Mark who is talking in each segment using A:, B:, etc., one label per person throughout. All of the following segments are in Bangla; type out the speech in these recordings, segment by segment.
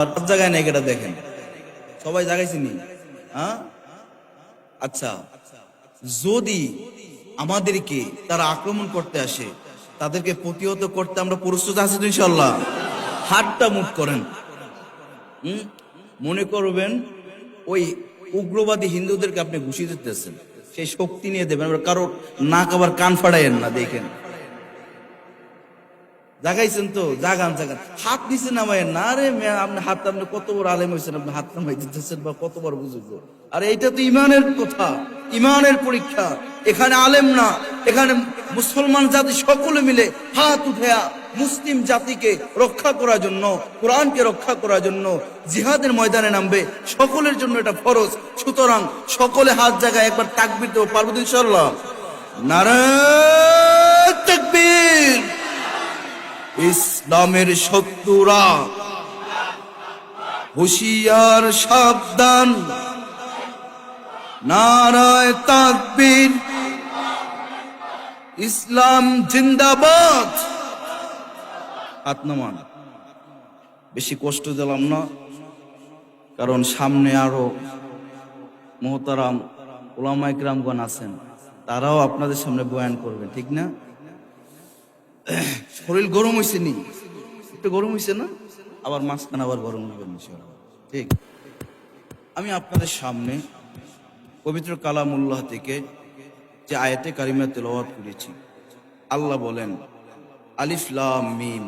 A: সব জায়গায় নেই, এটা দেখেন সবাই জায়গায় চিনি। হ্যাঁ, আচ্ছা, যদি আমাদেরকে তারা আক্রমণ করতে আসে, তাদেরকে প্রতিহত করতে আমরা প্রস্তুত আছি তো ইনশাল্লাহ? হাতটা মুভ করেন। মনে করবেন ওই উগ্রবাদী হিন্দুদেরকে আপনি ঘুষি দিতেছেন, সেই শক্তি নিয়ে দেবেন, কারো নাক আবার কান ফাড়াইয়েন না। দেখেন জাগাইছেন তো, জাগান জাগান, হাত নিচে নামাইয়েন না। আরে আপনি হাত, আপনি কত বড় আলেম হয়েছেন, আপনি হাত নামাই দিতেছেন বা কতবার বুঝবো? আরে এইটা তো ইমানের কথা, ইমানের পরীক্ষা। এখানে আলেম না, এখানে মুসলমান জাতি সকলে মিলে হাত উঠেয়া মুসলিম জাতিকে রক্ষা করার জন্য, কোরআনকে রক্ষা করার জন্য জিহাদের ময়দানে নামবে। সকলের জন্য এটা ফরজ। সুতরাং সকলে হাত জায়গায় একবার তাকবীর দেবো, পারবো ইনশাআল্লাহ? নারায়ে তাকবীর। ইসলামের শত্রুরা হুঁশিয়ার, সাবধান। নারায়ে তাকবীর। ইসলাম জিন্দাবাদ। হাত নামান। বেশি কষ্ট দিলাম না, কারণ সামনে আরো মুহতারাম উলামায়ে কিরামগণ আছেন, তারাও আপনাদের সামনে বয়ান করবেন, ঠিক না? শরীর গরম হয়েছে নি? একটু গরম হয়েছে না? আবার মাঝখানে আবার গরম হবে ঠিক। আমি আপনাদের সামনে পবিত্র কালামুল্লাহ থেকে যে আয়াতে কারিমা তেলাওয়াত করেছি, আল্লাহ বলেন আলিফ লাম মিম।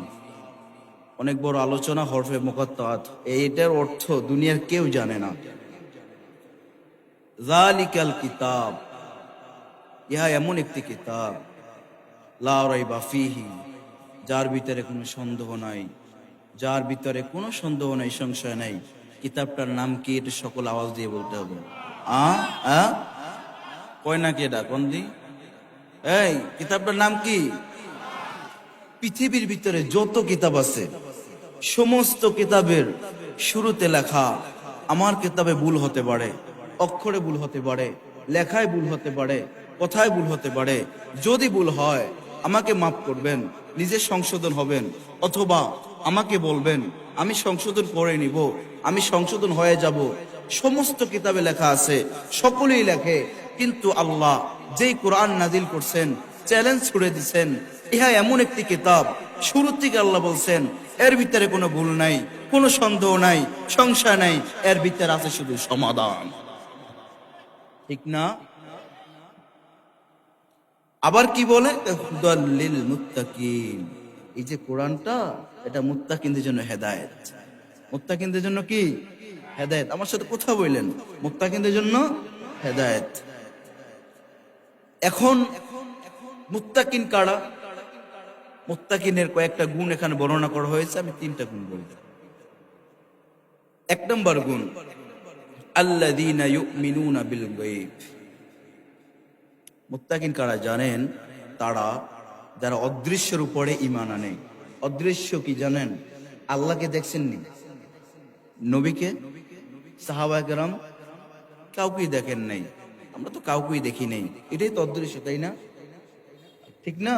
A: অনেক বড় আলোচনা, হরফে মুকাত্তাত। এইটার অর্থ দুনিয়ার কেউ জানে না। যালিকাল কিতাব, ইহা এমন একটি কিতাব, লা রাইবা ফীহি, যার ভিতরে কোনো সন্দেহ নাই, যার ভিতরে কোনো সন্দেহ নাই, সংশয় নাই। কিতাবটার নাম কি? এটা সকল আওয়াজ দিয়ে বলতে হবে। কয় না কি এটা? কোন দি? এই কিতাবটার নাম কি? পৃথিবীর ভিতরে যত কিতাব আছে, সমস্ত কিতাবের শুরুতে লেখা, আমার কিতাবে ভুল হতে পারে, অক্ষরে ভুল হতে পারে, লেখায় ভুল হতে পারে, কথায় ভুল হতে পারে। যদি ভুল হয় আমাকে মাফ করবেন, নিজে সংশোধন হবেন, অথবা আমাকে বলবেন, আমি সংশোধন করে নিব, আমি সংশোধন হয়ে যাব। সমস্ত কিতাবে লেখা আছে, সকলেই লেখে। কিন্তু আল্লাহ যেই কোরআন নাজিল করছেন, চ্যালেঞ্জ ছুড়ে দিচ্ছেন, ইহা এমন একটি কিতাব, শুরু থেকে আল্লাহ বলছেন এর ভিতরে কোনো ভুল নাই, কোনো সন্দেহ নাই, সংশয় নাই, এর ভিতরে আছে শুধু সমাধান, ঠিক না? আবার কি বলে? হুদাল্লিল মুত্তাকিন। এই যে কোরআনটা, এটা মুত্তাকিনদের জন্য হেদায়েত। মুত্তাকিনদের জন্য কি? হেদায়েত। আমার সাথে কথা বললেন, মুত্তাকিনদের জন্য হেদায়েত। এখন মুত্তাকিন কারা? মুত্তাকিনের কয়েকটা গুণ এখানে বর্ণনা করা হয়েছে, আমি 3টা গুণ বলব। 1 নম্বর গুণ, আল্লাযীনা ইউমিনুনা বিল গায়ব। মুত্তাকিন কারা জানেন? তারা যারা অদৃশ্যের উপরে ঈমান আনে। অদৃশ্য কি জানেন? আল্লাহকে দেখছেন নি? নবীকে, সাহাবায়ে কেরাম কাউকেই দেখেন নাই। আমরা তো কাউকেই দেখি নাই, এটাই তো অদৃশ্য, তাই না? ঠিক না?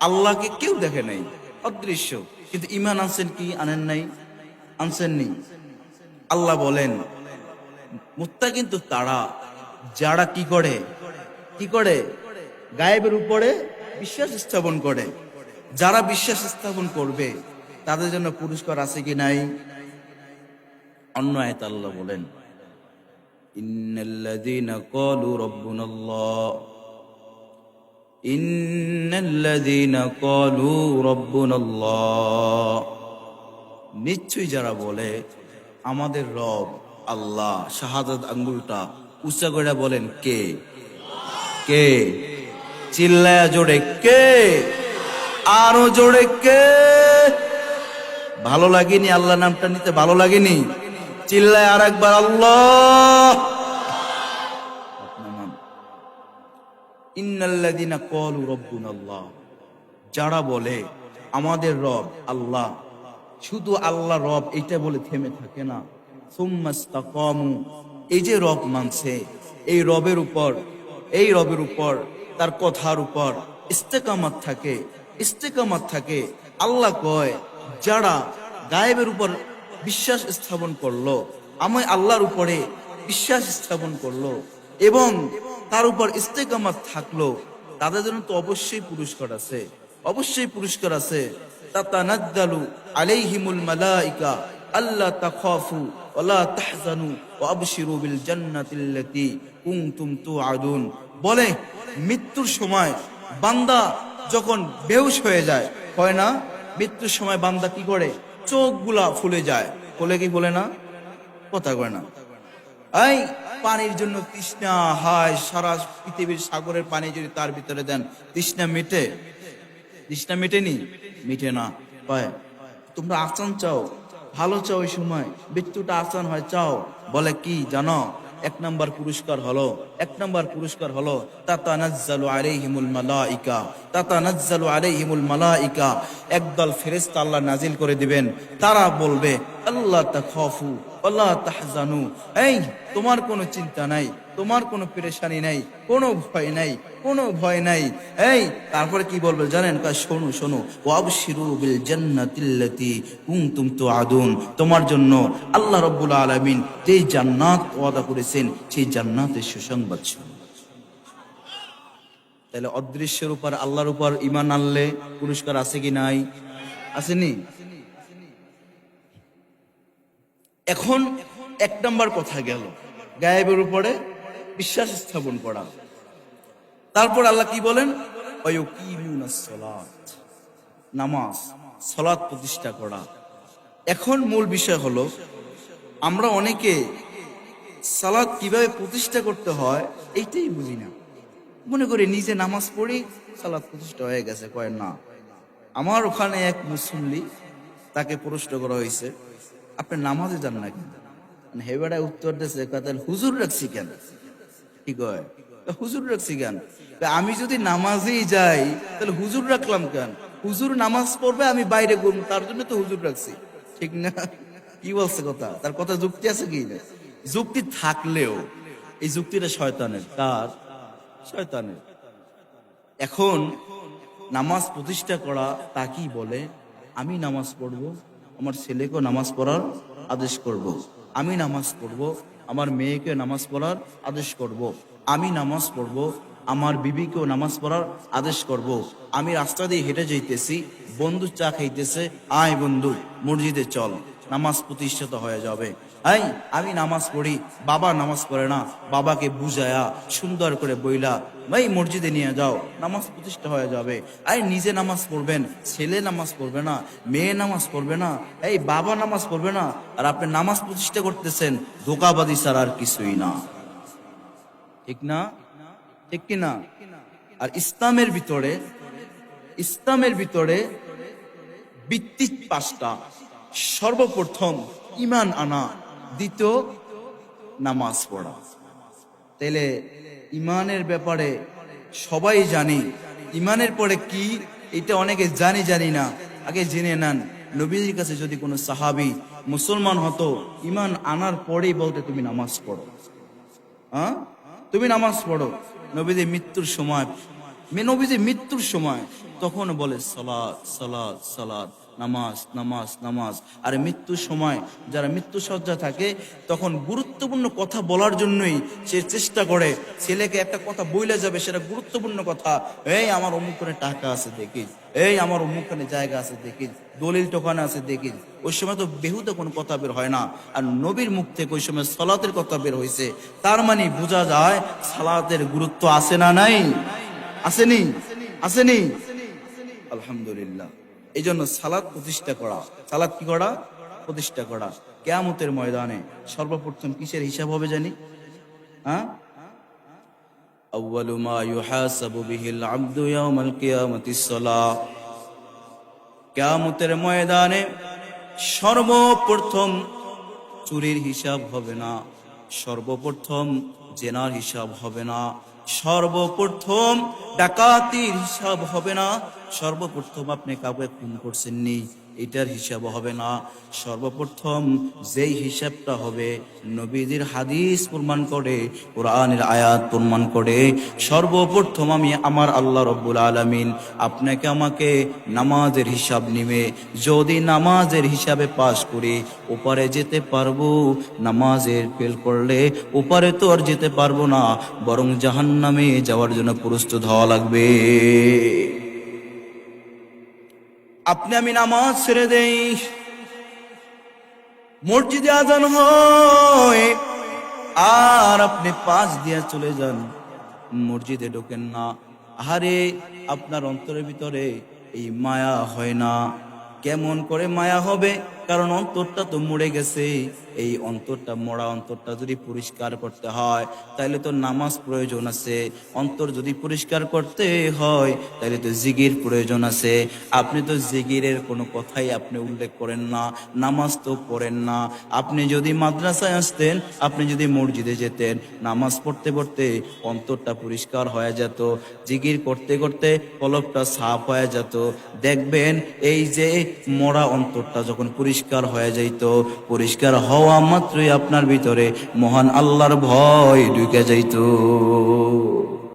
A: আল্লাহকে কেউ দেখে নাই, অদৃশ্য। কিন্তু ঈমান আনছেন কি? আনেন নাই? আনছেন নি? আল্লাহ বলেন মুত্তাকিন তো তারা যারা কি করে? কি করে? গায়েবের উপরে বিশ্বাস স্থাপন করে। যারা বিশ্বাস স্থাপন করবে তাদের জন্য পুরস্কার আছে কি নাই? অন্য আয়াতে আল্লাহ বলেন ইন্নাল্লাযীনা ক্বালু রাব্বুনাল্লাহ, ইন্নাল্লাযীনা ক্বালু রাব্বুনাল্লাহ, নিশ্চয়ই যারা বলে আমাদের রব আল্লাহ, শাহাদাত আঙ্গুলটা উঁচা করে বলেন কে? কে? চিল্লায়া জোরে কে? আরো জোরে কে? ভালো লাগেনি আল্লাহ নামটা নিতে? ভালো লাগেনি? চিল্লায় আর একবার আল্লাহ। ইন্নাল্লাযীনা ক্বালু রাব্বুনাল্লাহ, যারা বলে আমাদের রব আল্লাহ, শুধু আল্লাহ রব এইটা বলে থেমে থাকে না, সুম্মাস্তাকামু, এই যে রব মানছে, এই রবের উপর তার কথার উপর ইস্তেকামাত থাকে, ইস্তেকামাত থাকে। আল্লাহ কয় যারা গায়েবের উপর বিশ্বাস স্থাপন করলো, আমি আল্লাহর উপরে বিশ্বাস স্থাপন করলো এবং তার উপর ইস্তেকামাত থাকলো, তাদের জন্য তো অবশ্যই পুরস্কার আছে, অবশ্যই পুরস্কার আছে। তাতানাজ্জালু আলাইহিমুল মালাইকা আল্লা তাখাফু ওয়ালা তাহজানু ওয়া আবশিরু বিল জান্নাতিল্লাতী কুনতুম তুআদুন। বলে মৃত্যুর সময় বান্দা যখন বেহুশ হয়ে যায়, হয় না, মৃত্যুর সময় বান্দা কি করে, চোখগুলা ফুলে যায়, ফুলে কি ফুলে না, কথা কয় না। এই পানির জন্য তৃষ্ণা, হায় সারা পৃথিবীর সাগরের পানি যদি তার ভিতরে দেন, তৃষ্ণা মেটে? তৃষ্ণা মেটেনি, মিটে না। কয় তোমরা আসান চাও, ভালো চাও, ওই সময় মৃত্যুটা আসান হয় চাও। বলে কি জানো, এক নাম্বার পুরস্কার হলো, এক নাম্বার পুরস্কার হলো তাতানাজ্জালু আলাইহিমুল মালাইকা, তাতানাজ্জালু আলাইহিমুল মালাইকা, একদল ফেরেশতা আল্লাহ নাজিল করে দিবেন। তারা বলবে আল্লাহ তাখাফু ওয়ালা তাহজানু, এই তোমার কোনো চিন্তা নাই, তোমার কোনো পেরেশানি নাই, কোনো ভয় নাই, কোনো ভয় নাই। এই তারপরে কি বলবে জানেন, শোনো শোনো, ওয়াবশিরু বিল জান্নাতিল্লাতী কুনতুম তুআদুন, তোমার জন্য আল্লাহ রাব্বুল আলামিন যে জান্নাত ওয়াদা করেছেন সেই জান্নাতের সুসংবাদ শোনো। তাহলে অদৃশ্যের উপর আল্লাহর উপর ঈমান আনলে পুরস্কার আছে কি নাই? আসেনি? এখন এক নাম্বার কথা গেল গায়েবের উপরে বিশ্বাস স্থাপন করা। তারপর আল্লাহ কি বলেন, ওয়ায়ুকিমুনাস সালাত, নামাজ সালাত প্রতিষ্ঠা করা। এখন মূল বিষয় হলো, আমরা অনেকে সালাত কিভাবে প্রতিষ্ঠা করতে হয় এইটাই বুঝি না। মনে করি নিজে নামাজ পড়ি সালাত প্রতিষ্ঠা হয়ে গেছে। কয় না। আমার ওখানে এক মুসল্লি, তাকে প্রশ্ন করা হয়েছে আপনি নামাজে যান না কেন? হেবেড়া উত্তর দিয়েছে, তাহলে হুজুর রাখছি কেন? কি কয়, হুজুর রাখছি কেন? আমি যদি নামাজেই যাই তাহলে হুজুর রাখলাম কেন? হুজুর নামাজ পড়বে, আমি বাইরে ঘুরবো, তার জন্য তো হুজুর রাখছি। ঠিক না? কি বলছে কথা? তার কথা যুক্তি আছে কি? যুক্তি থাকলেও এই যুক্তিটা শয়তানের। কার? শয়তানের। এখন নামাজ প্রতিষ্ঠা করা তা কি বলে, আমি নামাজ পড়বো, আমার ছেলেকেও নামাজ পড়ার আদেশ করব। আমি নামাজ পড়বো, আমার মেয়েকে নামাজ পড়ার আদেশ করব। আমি নামাজ পড়বো, আমার বিবিকেও নামাজ পড়ার আদেশ করব। আমি রাস্তা দিয়ে হেঁটে যাইতেছি, বন্ধু চা খাইতেছে, আয় বন্ধু মসজিদে চল, নামাজ প্রতিষ্ঠিত হয়ে যাবে। এই আমি নামাজ পড়ি, বাবা নামাজ পড়ে না, বাবাকে বুঝায়া সুন্দর করে বইলা এই মসজিদে নিয়ে যাও, নামাজ প্রতিষ্ঠা হয়ে যাবে। এই নিজে নামাজ পড়বেন, ছেলে নামাজ পড়বে না, মেয়ে নামাজ পড়বে না, এই বাবা নামাজ পড়বে না, আর আপনি নামাজ প্রতিষ্ঠা করতেছেন, ধোঁকাবাদী ছাড়া আর কিছুই না। ঠিক না? ঠিক কিনা? আর ইসলামের ভিতরে, ইসলামের ভিতরে ভিত্তি পাঁচটা। সর্বপ্রথম ঈমান আনা, দ্বিতীয় নামাজ পড়া। তাইলে ঈমানের ব্যাপারে সবাই জানি, ঈমানের পরে কি এটা অনেকে জানি না। আগে জেনে নেন, নবীর কাছে যদি কোনো সাহাবী মুসলমান হতো, ঈমান আনার পরেই বলতে তুমি নামাজ পড়ো, হ্যাঁ তুমি নামাজ পড়ো। নবীজি মৃত্যুর সময়, নবীজি মৃত্যুর সময় তখন বলে সালাত সালাত সালাত, নামাজ নামাজ নামাজ। আর মৃত্যুর সময় যারা মৃত্যু সজ্জা থাকে তখন গুরুত্বপূর্ণ কথা বলার জন্যই সে চেষ্টা করে, ছেলেকে একটা কথা বইলে যাবে, সেটা গুরুত্বপূর্ণ কথা, এই আমার অমুকখানে টাকা আছে দেখিস, এই আমার অমুকখানে জায়গা আছে দেখিস, দলিল টোকানে আছে দেখিস। ওই সময় তো বেহুদা কোনো কথা বের হয় না, আর নবীর মুখ থেকে ওই সময় সালাতের কথা বের হয়েছে। তার মানে বোঝা যায় সালাতের গুরুত্ব আছে না নাই? আসেনি? আসেনি? আলহামদুলিল্লাহ। এই জন্য সালাত প্রতিষ্ঠা করা, সালাত কি করা? প্রতিষ্ঠা করা। কিয়ামতের ময়দানে সর্বপ্রথম কিসের হিসাব হবে জানি? হ্যাঁ, আউয়ালু মা ইউহাসাবু বিহিল আবদু ইয়াউমাল কিয়ামাতিস সালাহ। কিয়ামতের ময়দানে সর্বপ্রথম চুরির হিসাব হবে না, সর্বপ্রথম জেনার হিসাব হবে না, সর্বপ্রথম ডাকাতির হিসাব হবে না, সর্বপ্রথম আপনি কাউকে খুন করছেন নি এটার হিসাব হবে না। সর্বপ্রথম যেই হিসাবটা হবে, নবীজির হাদিস প্রমাণ করে, কোরআনের আয়াত প্রমাণ করে, সর্বপ্রথম আমি আমার আল্লাহ রব্বুল আলামিন আপনাকে আমাকে নামাজের হিসাব নিবে। যদি নামাজের হিসাবে পাশ করি ওপারে যেতে পারবো, নামাজের ফেল করলে ওপারে তো আর যেতে পারবো না, বরং জাহান্নামে যাওয়ার জন্য প্রস্তুত হওয়া লাগবে। আপনি আমি নামাজ ছেড়ে দেই, মসজিদে আজান হয়, আর আপনি পাশ দিয়ে চলে যান, মসজিদে ঢোকেন না। আরে আপনার অন্তরের ভিতরে এই মায়া হয় না। কেমন করে মায়া হবে? কারণ অন্তরটা তো মরে গেছে। এই অন্তরটা, মরা অন্তরটা যদি পরিষ্কার করতে হয় তাহলে তো নামাজ প্রয়োজন আছে। অন্তর যদি পরিষ্কার করতে হয় তাহলে তো জিকির প্রয়োজন আছে। আপনি তো জিকিরের কোনো কথাই আপনি উল্লেখ করেন না, নামাজ তো পড়েন না। আপনি যদি মাদ্রাসায় আসতেন, আপনি যদি মসজিদে যেতেন, নামাজ পড়তে পড়তে অন্তরটা পরিষ্কার হয়ে যেত, জিকির করতে করতে কলবটা সাফ হয়ে যেত। দেখবেন এই যে মরা অন্তরটা যখন পরিষ্কার হয়ে যাইত, পরিষ্কার হওয়া মাত্রই আপনার ভিতরে মহান আল্লাহর ভয় ঢুকে যাইত।